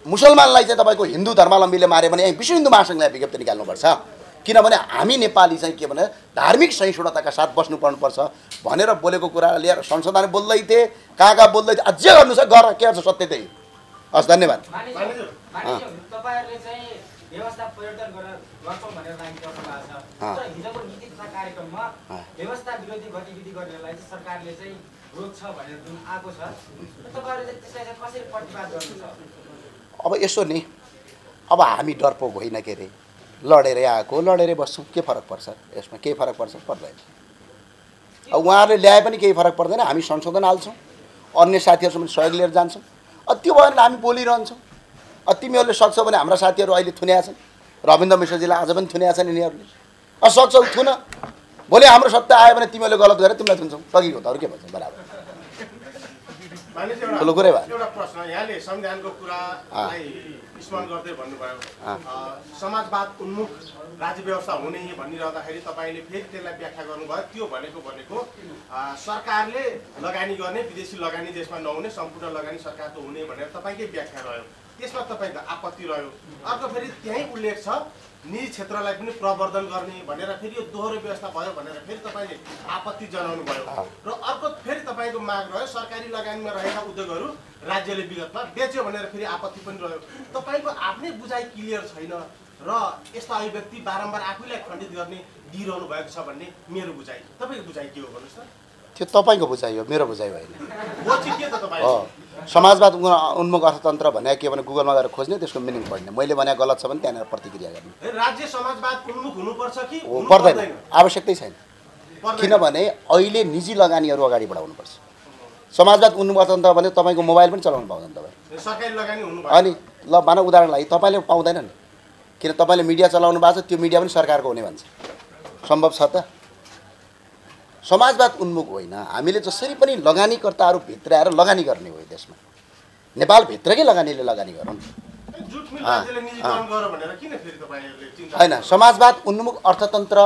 [SPEAKER 1] मुसलमानलाई चाहिँ तपाईँको हिन्दू धर्मावलम्बीले माऱ्यो भने यहाँ विश्व हिन्दू महासङ्घलाई विज्ञप्ति निकाल्नुपर्छ। किनभने हामी नेपाली चाहिँ के भने धार्मिक सहिष्णुताका साथ बस्नु पर्नुपर्छ भनेर बोलेको कुरा लिएर संसदमा बोल्दै थिए, कहाँ बोल्दै थिए। अझै गर्नु छ गर, के छ सत्य त्यही। हस् धन्यवाद।
[SPEAKER 4] व्यवस्था परिवर्तन गर्छौँ भनेर हिजोको नीति तथा कार्यक्रममा व्यवस्था विरोधी गतिविधि गर्नेलाई चाहिँ सरकारले चाहिँ रोक्छ भनेर जुन आएको छ, तपाईँहरूले त्यसलाई चाहिँ कसरी प्रतिवाद गर्नुहुन्छ?
[SPEAKER 1] अब यसो नि, अब हामी डरपोक होइन के अरे, लडेरै आएको लडेरै बस्छौँ, के फरक पर्छ यसमा? केही फरक पर्छ? पर्दैन। अब उहाँहरूले ल्याए पनि केही फरक पर्दैन, हामी संशोधन हाल्छौँ, अन्य साथीहरूसँग सहयोग लिएर जान्छौँ। त्यो भयो भने हामी बोलिरहन्छौँ। तिमीहरूले सक्छौ भने हाम्रा साथीहरू अहिले थुनिया छन्, रविन्द्र मिश्रजीलाई आज पनि थुनिया छन् यिनीहरूले। सक्छौ थुन, भोलि हाम्रो सत्ता आयो भने तिमीहरूले गलत गरेर तिमीलाई थुन्छौ, सकिएको त अरू के भन्छ? बराबर ठुलो कुरै भयो।
[SPEAKER 5] एउटा प्रश्न, यहाँले संविधानको कुरालाई स्मरण गर्दै भन्नुभयो समाजवाद उन्मुख राज्य व्यवस्था हुने भनिरहँदाखेरि तपाईँले फेरि त्यसलाई व्याख्या गर्नुभयो। त्यो भनेको सरकारले लगानी गर्ने, विदेशी लगानी देशमा नहुने, सम्पूर्ण लगानी सरकारको हुने भनेर तपाईँकै व्याख्या रह्यो। त्यसमा तपाईँको आपत्ति रह्यो। अर्को फेरि त्यहीँ उल्लेख छ निजी क्षेत्रलाई पनि प्रवर्धन गर्ने भनेर फेरि यो दोहोरो व्यवस्था भयो भनेर फेरि तपाईँले आपत्ति जनाउनु भयो। र अर्को फेरि तपाईँको माग रह्यो सरकारी लगानीमा रहेका उद्योगहरू राज्यले विगतमा बेच्यो भनेर फेरि आपत्ति पनि रह्यो। तपाईँको आफ्नै बुझाइ क्लियर छैन र यस्ता अभिव्यक्ति बारम्बार आफैलाई खण्डित गर्ने दिइरहनु भएको छ भन्ने मेरो बुझाइ। तपाईँको बुझाइ के हो भन्नुहोस् त?
[SPEAKER 1] त्यो तपाईँको बुझाइ हो, मेरो बुझाइ होइन।
[SPEAKER 5] हो चाहिँ के त तपाईँ?
[SPEAKER 1] समाजवाद उन्मुख अर्थतन्त्र भने के भने गुगलमा गएर खोज्ने त्यसको मिनिङ पढ्ने मैले भने गलत छ भने त्यहाँनिर प्रतिक्रिया गर्ने
[SPEAKER 5] राज्य समाजवाद उन्मुख हुनुपर्छ कि
[SPEAKER 1] पर्दैन आवश्यकतै छैन किनभने अहिले निजी लगानीहरू अगाडि बढाउनुपर्छ समाजवाद उन्मुख अर्थतन्त्र भने तपाईँको मोबाइल पनि चलाउनु पाउँदैन तपाईँ
[SPEAKER 5] सरकारी लगानी हुनु
[SPEAKER 1] अनि ल भन उदाहरण लागि तपाईँले पाउँदैन नि किन तपाईँले मिडिया चलाउनु भएको छ त्यो मिडिया पनि सरकारको हुने भन्छ सम्भव छ त समाजवाद उन्मुख होइन हामीले जसरी पनि लगानीकर्ताहरू भित्राएर लगानी गर्ने हो यो देशमा नेपालभित्रकै लगानीले लगानी गरौँ होइन समाजवाद उन्मुख अर्थतन्त्र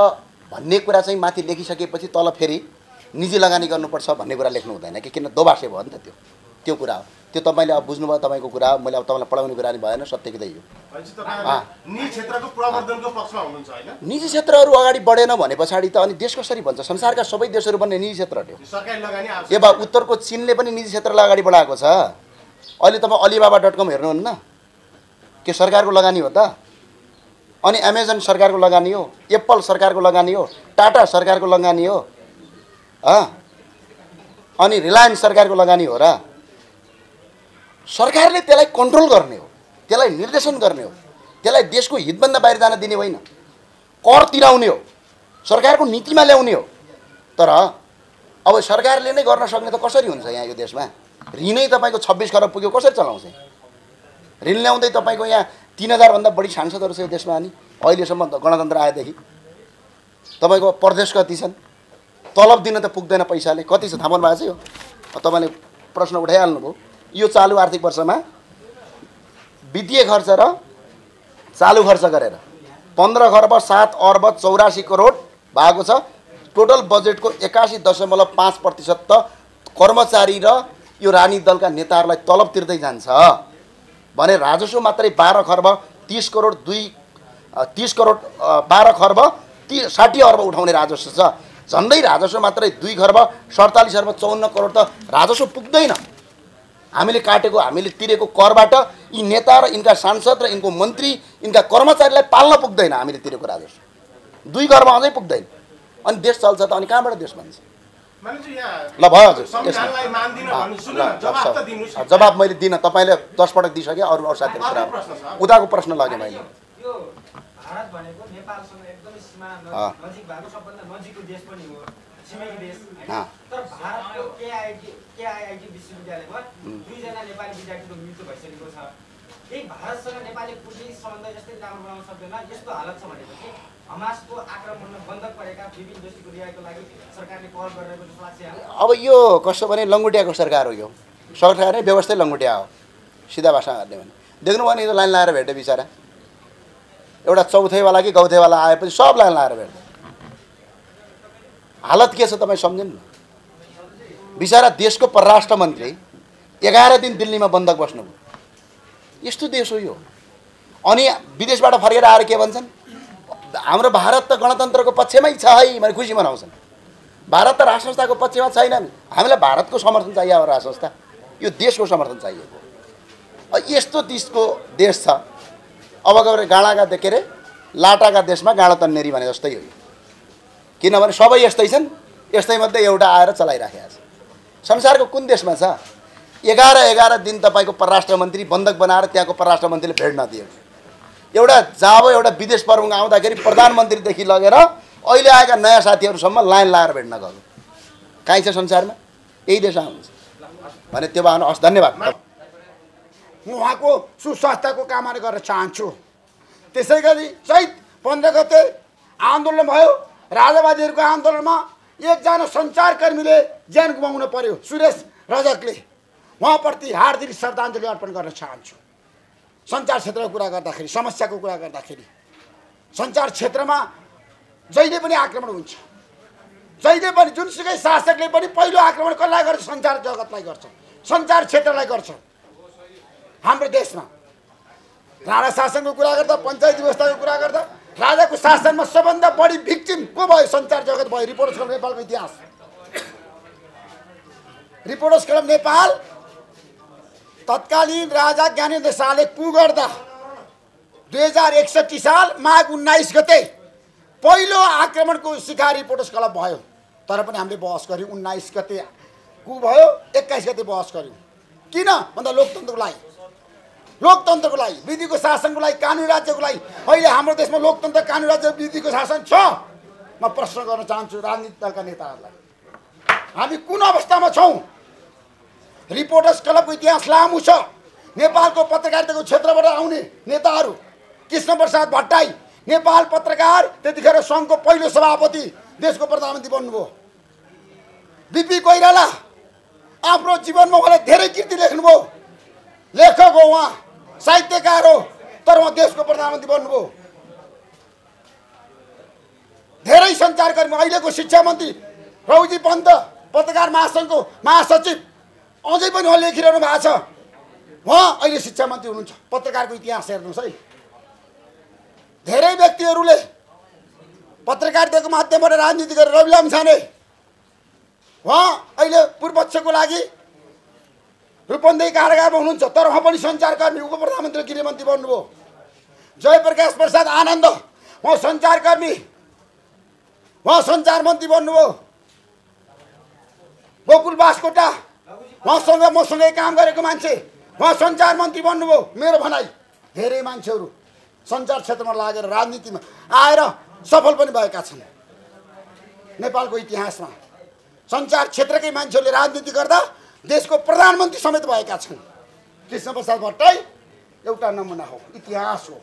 [SPEAKER 1] भन्ने कुरा चाहिँ माथि लेखिसकेपछि तल फेरि निजी लगानी गर्नुपर्छ भन्ने कुरा लेख्नु हुँदैन कि किन दोबासे भयो नि त त्यो कुरा हो त्यो तपाईँले अब बुझ्नुभयो तपाईँको कुरा मैले अब तपाईँलाई पढाउने कुरा नि भएन सत्य कि यो निजी क्षेत्रहरू अगाडि बढेन भने पछाडि त अनि देश कसरी भन्छ संसारका सबै देशहरू पनि निजी क्षेत्र हो ए बा उत्तरको चीनले पनि निजी क्षेत्रलाई अगाडि बढाएको छ अहिले तपाईँ alibaba.com हेर्नुहुन्न के सरकारको लगानी हो त अनि अमेजन सरकारको लगानी हो एप्पल सरकारको लगानी हो टाटा सरकारको लगानी हो अनि रिलायन्स सरकारको लगानी हो र सरकारले त्यसलाई कन्ट्रोल गर्ने हो त्यसलाई निर्देशन गर्ने हो त्यसलाई देशको हितभन्दा बाहिर जान दिने होइन कर तिराउने हो सरकारको नीतिमा ल्याउने हो तर अब सरकारले नै गर्न सक्ने त कसरी हुन्छ यहाँ यो देशमा ऋणै तपाईँको 26 खरब पुग्यो कसरी चलाउँछ ऋण ल्याउँदै तपाईँको यहाँ 3000 भन्दा बढी सांसदहरू छ यो देशमा अनि अहिलेसम्म गणतन्त्र आएदेखि तपाईँको प्रदेश कति छन् तलब दिन त पुग्दैन पैसाले कति छ थाहा पाउनु भएको छ यो तपाईँले प्रश्न उठाइहाल्नुभयो यो चालु आर्थिक वर्षमा वित्तीय खर्च र चालु खर्च गरेर 15 खर्ब 7 अर्ब 84 करोड भएको छ टोटल बजेटको 81.5% त कर्मचारी र यो राजनीतिक दलका नेताहरूलाई तलब तिर्दै जान्छ भने राजस्व मात्रै 12 खर्ब 30 करोड 30 करोड 12 खर्ब 60 अर्ब उठाउने राजस्व छ झन्डै राजस्व मात्रै 2 खर्ब 47 अर्ब 54 करोड त राजस्व पुग्दैन हामीले काटेको हामीले तिरेको करबाट यी नेता र यिनका सांसद र यिनको मन्त्री यिनका कर्मचारीलाई पाल्न पुग्दैन हामीले तिरेको राजस्व 2 खर्ब अझै पुग्दैन अनि देश चल्छ त अनि कहाँबाट देश बन्छ ल भयो हजुर जवाब मैले दिन तपाईँले 10 पटक दिइसकेँ अरू साथीहरू कुरा उताको प्रश्न लगे मैले
[SPEAKER 4] भारत भनेको नेपालसँग एकदमै सीमा नजिक भएको सबभन्दा नजिकको देश पनि हो छिमेकी देश तर भारतको केआईआईटी विश्वविद्यालयमा 2 जना नेपाली विद्यार्थीको मृत्यु भइसकेको छ यही भारतसँग नेपाली कूटनीतिक सम्बन्ध जस्तै राम्रो बनाउन सक्दैन यस्तो हालत छ भनेपछि हमासको आक्रमणमा बन्धक परेका विभिन्न दोषीको रिहाइको लागि सरकारले पहल गरिरहेको जस्तो लाग्छ
[SPEAKER 1] अब यो कस्तो भने लङ्गुटियाको सरकार हो यो सरकार नै व्यवस्थै लङ्गुटिया हो सिधा भाषामा गर्ने भने देख्नुभयो नि लाइन लाएर भेट्यो बिचरा एउटा चौथैवाला कि गौथैवाला आएपछि सब लाइन लाएर भेट्यो हालत के छ तपाईँ सम्झिनु न बिचरा देशको परराष्ट्र मन्त्री 11 दिन दिल्लीमा बन्धक बस्नुभयो यस्तो देश हो यो अनि विदेशबाट फर्केर आएर के भन्छन् हाम्रो भारत त गणतन्त्रको पक्षमै छ है भने खुसी मनाउँछन् भारत त राष्ट्र संस्थाको पक्षमा छैन हामीलाई भारतको समर्थन चाहियो अब राष्ट्र संस्था यो देशको समर्थन चाहिएको यस्तो देशको देश छ अब गएर गाडाका के अरे लाटाका देशमा गाडा तन्नेरी भने जस्तै हो किनभने सबै यस्तै छन् यस्तै मध्ये एउटा आएर चलाइराखेको छ संसारको कुन देशमा छ 11 दिन तपाईँको परराष्ट्र मन्त्री बन्धक बनाएर त्यहाँको परराष्ट्र मन्त्रीले भेट्न दियो एउटा एउटा विदेश प्रमुख आउँदाखेरि प्रधानमन्त्रीदेखि लगेर अहिले आएका नयाँ साथीहरूसम्म लाइन लाएर भेट्न गएको कहीँ छ संसारमा यही देश आउँछ भने त्यो भएन हस् धन्यवाद
[SPEAKER 2] म उहाँको सुस्वास्थ्यको कामना गर्न चाहन्छु त्यसै गरी चैत 15 गते आन्दोलन भयो राजावादीहरूको आन्दोलनमा एकजना सञ्चारकर्मीले ज्यान गुमाउन पर्यो सुरेश रजकले उहाँप्रति हार्दिक श्रद्धाञ्जली अर्पण गर्न चाहन्छु सञ्चार क्षेत्रको कुरा गर्दाखेरि समस्याको कुरा गर्दाखेरि सञ्चार क्षेत्रमा जहिले पनि आक्रमण हुन्छ जहिले पनि जुनसुकै शासकले पनि पहिलो आक्रमण कसलाई गर्छ सञ्चार जगतलाई गर्छ सञ्चार क्षेत्रलाई गर्छ हाम्रो देशमा राणा शासनको कुरा गर्दा पञ्चायती व्यवस्थाको कुरा गर्दा राजाको शासनमा सबभन्दा बढी भिक्टिम को भयो सञ्चार जगत भयो रिपोर्टर्स क्लब नेपालको इतिहास रिपोर्टर्स क्लब नेपाल तत्कालीन राजा ज्ञानेन्द्र शाहले कु गर्दा 2061 साल माघ 19 गते पहिलो आक्रमणको शिकार रिपोर्टर्स क्लब भयो तर पनि हामीले बहस गर्यौँ 19 गते कु भयो 21 गते बहस गर्यौँ किन भन्दा लोकतन्त्रको लागि, विधिको शासनको लागि, कानुनी राज्यको लागि। अहिले हाम्रो देशमा लोकतन्त्र, कानुनी राज्य, विधिको शासन छ। म प्रश्न गर्न चाहन्छु राजनीतिक दलका नेताहरूलाई, हामी कुन अवस्थामा छौँ? रिपोर्टर्स क्लबको इतिहास लामो छ। नेपालको पत्रकारिताको क्षेत्रबाट आउने नेताहरू कृष्ण प्रसाद भट्टराई नेपाल पत्रकार, त्यतिखेर सङ्घको पहिलो सभापति, देशको प्रधानमन्त्री बन्नुभयो। बिपी कोइराला आफ्नो जीवनमा उहाँले धेरै कृति लेख्नुभयो, लेखक हो उहाँ, साहित्यकार हो, तर उहाँ देशको प्रधानमन्त्री बन्नुभयो। धेरै सञ्चारकर्मी, अहिलेको शिक्षा मन्त्री रौजी पन्त पत्रकार महासङ्घको महासचिव, अझै पनि उहाँ लेखिरहनु भएको छ। उहाँ अहिले शिक्षा मन्त्री हुनुहुन्छ। पत्रकारको इतिहास हेर्नुहोस् है। धेरै व्यक्तिहरूले पत्रकारिताको माध्यमबाट राजनीति गरेर, रवि लामिछाने उहाँ अहिले पूर्वपक्षको लागि रूपन्देही कारागारमा हुनुहुन्छ, तर उहाँ पनि सञ्चारकर्मी, उप प्रधानमन्त्री गृहमन्त्री बन्नुभयो। जयप्रकाश प्रसाद आनन्द उहाँ सञ्चारकर्मी, उहाँ सञ्चार मन्त्री बन्नुभयो। गोकुल बास्कोटा उहाँसँग मसँगै काम गरेको मान्छे, उहाँ सञ्चार मन्त्री बन्नुभयो। मेरो भनाइ धेरै मान्छेहरू सञ्चार क्षेत्रमा लागेर राजनीतिमा आएर सफल पनि भएका छन्। नेपालको इतिहासमा सञ्चार क्षेत्रकै मान्छेहरूले राजनीति गर्दा देशको प्रधानमन्त्री समेत भएका छन्। कृष्ण प्रसाद भट्टराई एउटा नमुना हो, इतिहास हो।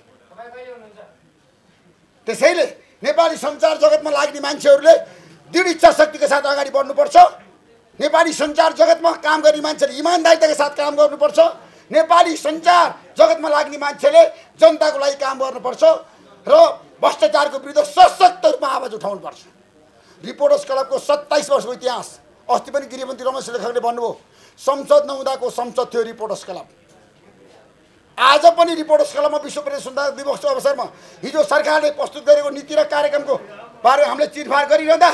[SPEAKER 2] त्यसैले नेपाली सञ्चार जगतमा लाग्ने मान्छेहरूले दृढ इच्छा शक्तिका साथ अगाडि बढ्नुपर्छ। नेपाली सञ्चार जगतमा काम गर्ने मान्छेले इमान्दारिताका साथ काम गर्नुपर्छ। नेपाली सञ्चार जगतमा लाग्ने मान्छेले जनताको लागि काम गर्नुपर्छ र भ्रष्टाचारको विरुद्ध सशक्त रूपमा आवाज उठाउनुपर्छ। रिपोर्टर्स क्लबको 27 वर्षको इतिहास, अस्ति पनि गृहमन्त्री रमेश लेखकले भन्नुभयो, संसद नहुँदाको संसद थियो रिपोर्टर्स क्लब। आज पनि रिपोर्टर्स क्लबमा विश्व प्रेस दिवसको अवसरमा हिजो सरकारले प्रस्तुत गरेको नीति र कार्यक्रमको बारेमा हामीले चिरफार गरिरहँदा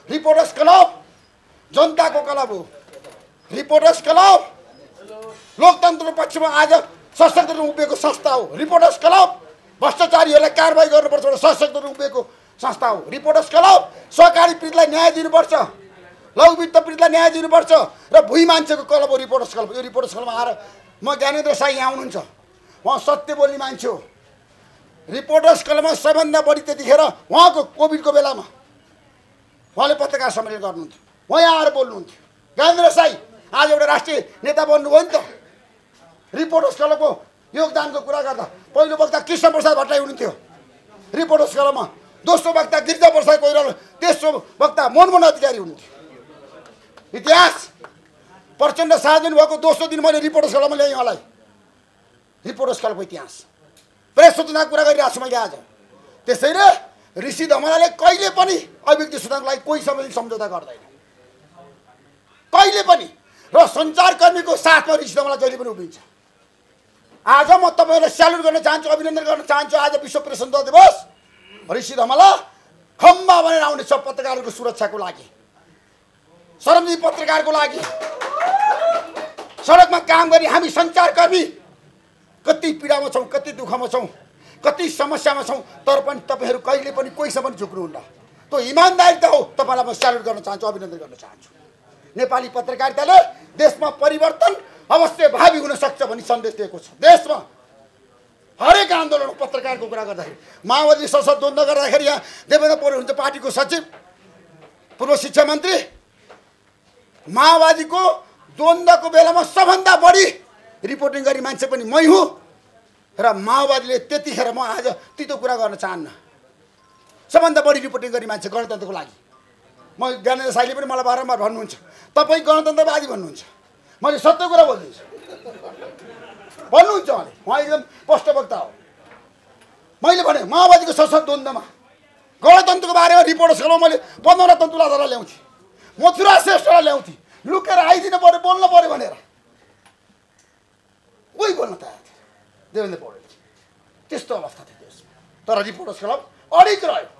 [SPEAKER 2] रिपोर्टर्स क्लब जनताको क्लब हो। रिपोर्टर्स क्लब लोकतन्त्रको पक्षमा आज सशक्त रूपमा उभिएको संस्था हो। रिपोर्टर्स क्लब भ्रष्टाचारीहरूलाई कारबाही गर्नुपर्छ भनेर सशक्त रूपमा उभिएको संस्था हो। रिपोर्टर्स क्लब सहकारी पीडितलाई न्याय दिनुपर्छ, लघुवित्त पीडितलाई न्याय दिनुपर्छ र भुइँ मान्छेको क्लब हो रिपोर्टर्स क्लब। यो रिपोर्टर्स क्लबमा आएर म ज्ञानेन्द्र साई यहाँ हुनुहुन्छ, उहाँ सत्य बोल्ने मान्छे हो। रिपोर्टर्स क्लबमा सबभन्दा बढी त्यतिखेर उहाँको कोभिडको बेलामा उहाँले पत्रकार सम्मेलन गर्नुहुन्थ्यो, उहाँ यहाँ आएर बोल्नुहुन्थ्यो। ज्ञानेन्द्र साई आज एउटा राष्ट्रिय नेता बन्नुभयो नि त। रिपोर्टर्स क्लबको योगदानको कुरा गर्दा पहिलो वक्ता कृष्ण प्रसाद भट्टराई हुनुहुन्थ्यो रिपोर्टर्स क्लबमा, दोस्रो वक्ता गिरिजा प्रसाद कोइराला, तेस्रो वक्ता मोहन अधिकारी हुनुहुन्थ्यो। इतिहास प्रचण्ड सार्वजनिक भएको दोस्रो दिन मैले रिपोर्टर्स क्लबमा ल्याएँ उहाँलाई। रिपोर्टर्स क्लबको इतिहास प्रेस स्वतन्त्रताको कुरा गरिरहेको छु मैले आज। त्यसैले ऋषि धमलाले कहिले पनि अभिव्यक्ति स्वतन्त्रताको लागि कोहीसँग सम्झौता गर्दैन, कहिले पनि। र सञ्चारकर्मीको साथमा ऋषि धमला जहिले पनि उभिन्छ। आज म तपाईँहरूलाई स्यालुट गर्न चाहन्छु, अभिनन्दन गर्न चाहन्छु। आज विश्व प्रेस स्वतन्त्रता दिवस, ऋषि धमला खम्बा बनेर आउनेछ पत्रकारहरूको सुरक्षाको लागि, श्रमजीवी पत्रकारको लागि। सडकमा काम गर्ने हामी सञ्चारकर्मी कति पीडामा छौँ, कति दुःखमा छौँ, कति समस्यामा छौँ, तर पनि तपाईँहरू कहिले पनि कोहीसँग पनि झुक्नुहुन्न। त्यो इमान्दारिता हो। तपाईँलाई म स्यालुट गर्न चाहन्छु, अभिनन्दन गर्न चाहन्छु। नेपाली पत्रकारिताले देशमा परिवर्तन अवश्य भावी हुन सक्छ भन्ने सन्देश दिएको छ। देशमा हरेक आन्दोलन पत्रकारको कुरा गर्दाखेरि, माओवादी संसद द्वन्द्व गर्दाखेरि यहाँ देवेन्द्र पौडेल हुन्छ पार्टीको सचिव, पूर्व शिक्षा मन्त्री। माओवादीको द्वन्द्वको बेलामा सबभन्दा बढी रिपोर्टिङ गर्ने मान्छे पनि मै हुँ र माओवादीले त्यतिखेर, म आज तितो कुरा गर्न चाहन्न, सबभन्दा बढी रिपोर्टिङ गर्ने मान्छे गणतन्त्रको लागि। म ज्ञानेन्द्र साईले पनि मलाई बारम्बार भन्नुहुन्छ तपाईँ गणतन्त्रवादी भन्नुहुन्छ, मैले सत्य कुरा बोलिदिन्छु भन्नुहुन्छ उहाँले। उहाँ एकदम स्पष्ट वक्ता हो। मैले भने माओवादीको संसद द्वन्द्वमा गणतन्त्रको बारेमा रिपोर्टर्स क्लबमा मैले 15 तन्तुलाधरलाई ल्याउँथेँ, मथुरा श्रेष्ठलाई ल्याउँथेँ, लुकेर आइदिनु पऱ्यो, बोल्नु पऱ्यो भनेर। कोही बोल्न तयार थियो, देवेन्द्र पौडेल। त्यस्तो अवस्था थियो देशमा। तर रिपोर्टर्स क्लब अडिग रह्यो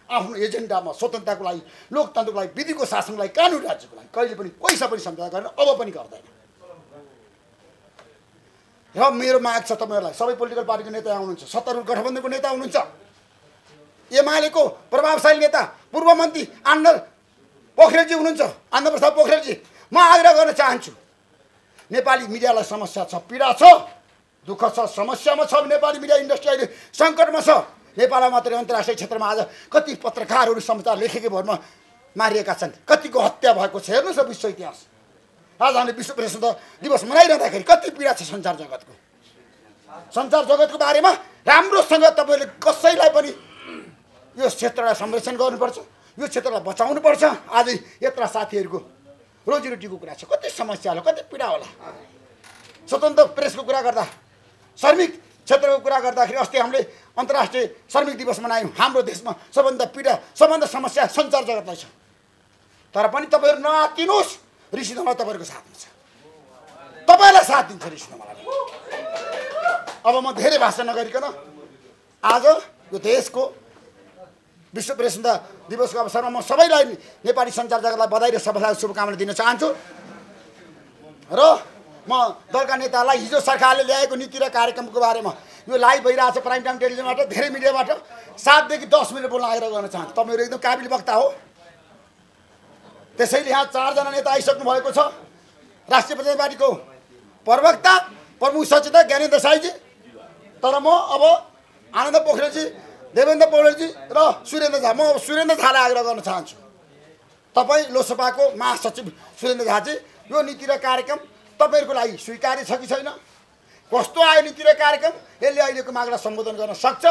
[SPEAKER 2] आफ्नो एजेन्डामा, स्वतन्त्रताको लागि, लोकतन्त्रको लागि, विधिको शासनको लागि, कानुनी राज्यको लागि। कहिले पनि कोहीसँग पनि सम्झौता गरेन, अब पनि गर्दैन। र मेरो माग छ तपाईँहरूलाई, सबै पोलिटिकल पार्टीको नेता आउनुहुन्छ, सत्तारूढ गठबन्धनको नेता हुनुहुन्छ, एमालेको प्रभावशाली नेता पूर्व मन्त्री आनन्द पोखरेलजी हुनुहुन्छ, आनन्द प्रसाद पोखरेलजी। म आग्रह गर्न चाहन्छु नेपाली मिडियालाई समस्या छ, पीडा छ, दुःख छ, समस्यामा छ। नेपाली मिडिया इन्डस्ट्री अहिले सङ्कटमा छ। नेपालमा मात्रै अन्तर्राष्ट्रिय क्षेत्रमा आज कति पत्रकारहरू समाचार लेखेकै भरमा मारिएका छन्, कतिको हत्या भएको छ। हेर्नुहोस् न विश्व इतिहास। आज हामीले विश्व प्रेस दिवस मनाइरहँदाखेरि कति पीडा छ सञ्चार जगतको। सञ्चार जगतको बारेमा राम्रोसँग तपाईँले कसैलाई पनि यो क्षेत्रलाई संरक्षण गर्नुपर्छ, यो क्षेत्रलाई बचाउनुपर्छ। आज यत्रा साथीहरूको रोजीरोटीको कुरा छ, कति समस्या होला, कति पीडा होला। स्वतन्त्र प्रेसको कुरा गर्दा, श्रमिक क्षेत्रको कुरा गर्दाखेरि अस्ति हामीले अन्तर्राष्ट्रिय श्रमिक दिवस मनायौँ। हाम्रो देशमा सबभन्दा पीडा, सबभन्दा समस्या सञ्चार जगतलाई छ। तर पनि तपाईँहरू नआत्तिनुहोस्, ऋषिधमला तपाईँहरूको साथमा छ, तपाईँलाई साथ दिन्छ ऋषिधमलाले। अब म धेरै भाषा नगरिकन आज यो देशको विश्व प्रेस दिवसको अवसरमा म सबैलाई नेपाली सञ्चार जगतलाई बधाई र सबैलाई शुभकामना दिन चाहन्छु। र म दलका नेतालाई हिजो सरकारले ल्याएको नीति र कार्यक्रमको बारेमा यो लाइभ भइरहेको छ प्राइम टाइम टेलिभिजनबाट, धेरै मिडियाबाट 7 देखि 10 मिनट बोल्न आग्रह गर्न चाहन्छु। तपाईँहरू एकदम काबिल वक्ता हो। त्यसैले यहाँ 4 जना नेता आइसक्नु भएको छ। राष्ट्रिय प्रजातन्त्र पार्टीको प्रवक्ता प्रमुख सचेतक ज्ञानेन्द्र साईजी, तर म अब आनन्द पोखरेलजी, देवेन्द्र पौडेलजी र सुरेन्द्र झा, म अब सुरेन्द्र झालाई आग्रह गर्न चाहन्छु। तपाईँ लोकसभाको महासचिव सुरेन्द्र झाजी, यो नीति र कार्यक्रम तपाईँहरूको लागि स्वीकार्य छ कि छैन? कस्तो आयो नीति र कार्यक्रम? यसले अहिलेको मागलाई सम्बोधन गर्न सक्छ?